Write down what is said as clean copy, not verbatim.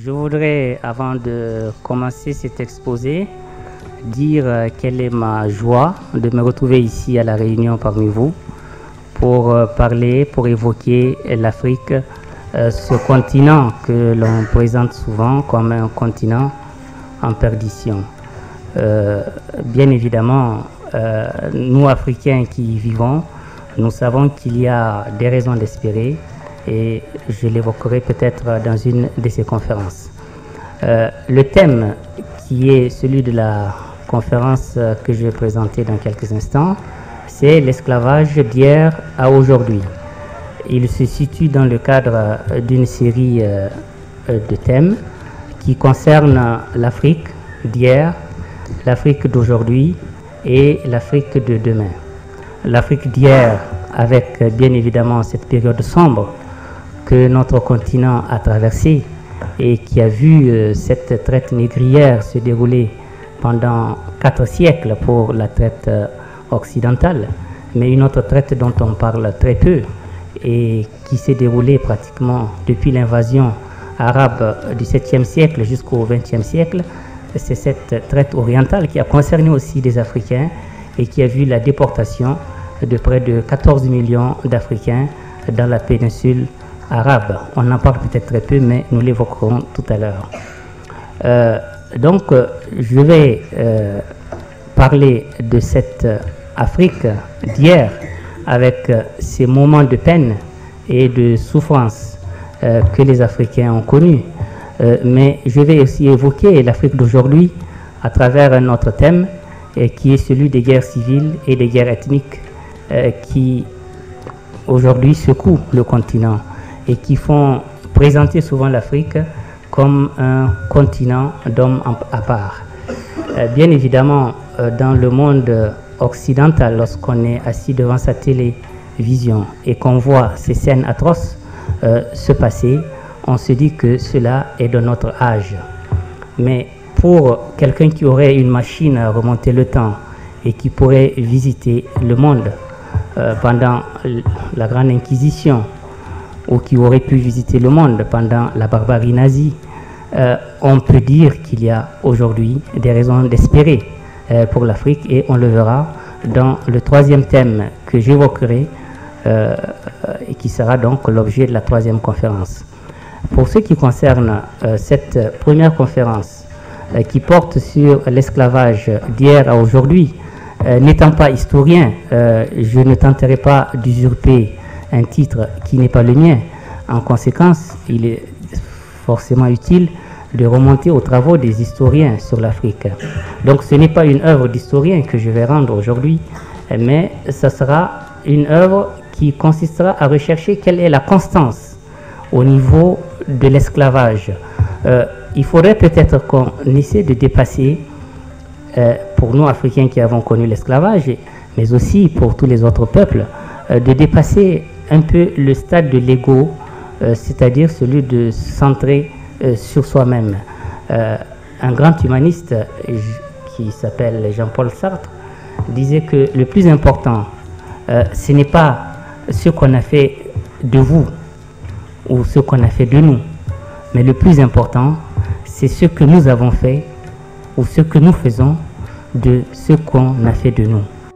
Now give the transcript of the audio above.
Je voudrais, avant de commencer cet exposé, dire quelle est ma joie de me retrouver ici à La Réunion parmi vous pour parler, pour évoquer l'Afrique, ce continent que l'on présente souvent comme un continent en perdition. Bien évidemment, nous Africains qui y vivons, nous savons qu'il y a des raisons d'espérer et je l'évoquerai peut-être dans une de ces conférences. Le thème qui est celui de la conférence que je vais présenter dans quelques instants, c'est l'esclavage d'hier à aujourd'hui. Il se situe dans le cadre d'une série de thèmes qui concernent l'Afrique d'hier, l'Afrique d'aujourd'hui et l'Afrique de demain. L'Afrique d'hier avec bien évidemment cette période sombre que notre continent a traversée et qui a vu cette traite négrière se dérouler pendant 4 siècles pour la traite occidentale, mais une autre traite dont on parle très peu et qui s'est déroulée pratiquement depuis l'invasion arabe du 7e siècle jusqu'au 20e siècle. C'est cette traite orientale qui a concerné aussi des Africains et qui a vu la déportation de près de 14 millions d'Africains dans la péninsule arabe. On en parle peut-être très peu, mais nous l'évoquerons tout à l'heure. Donc, je vais parler de cette Afrique d'hier avec ces moments de peine et de souffrance que les Africains ont connus. Mais je vais aussi évoquer l'Afrique d'aujourd'hui à travers un autre thème qui est celui des guerres civiles et des guerres ethniques qui aujourd'hui secouent le continent et qui font présenter souvent l'Afrique comme un continent d'hommes à part. Bien évidemment, dans le monde occidental, lorsqu'on est assis devant sa télévision et qu'on voit ces scènes atroces se passer, on se dit que cela est de notre âge. Mais pour quelqu'un qui aurait une machine à remonter le temps et qui pourrait visiter le monde pendant la Grande Inquisition, ou qui aurait pu visiter le monde pendant la barbarie nazie, on peut dire qu'il y a aujourd'hui des raisons d'espérer pour l'Afrique et on le verra dans le troisième thème que j'évoquerai et qui sera donc l'objet de la troisième conférence. Pour ce qui concerne cette première conférence qui porte sur l'esclavage d'hier à aujourd'hui, n'étant pas historien, je ne tenterai pas d'usurper un titre qui n'est pas le mien. En conséquence, il est forcément utile de remonter aux travaux des historiens sur l'Afrique. Donc ce n'est pas une œuvre d'historien que je vais rendre aujourd'hui, mais ce sera une œuvre qui consistera à rechercher quelle est la constance au niveau de l'esclavage. Il faudrait peut-être qu'on essaie de dépasser, pour nous Africains qui avons connu l'esclavage, mais aussi pour tous les autres peuples, de dépasser un peu le stade de l'ego, c'est-à-dire celui de se centrer sur soi-même. Un grand humaniste qui s'appelle Jean-Paul Sartre disait que le plus important, ce n'est pas ce qu'on a fait de vous ou ce qu'on a fait de nous, mais le plus important, c'est ce que nous avons fait ou ce que nous faisons de ce qu'on a fait de nous.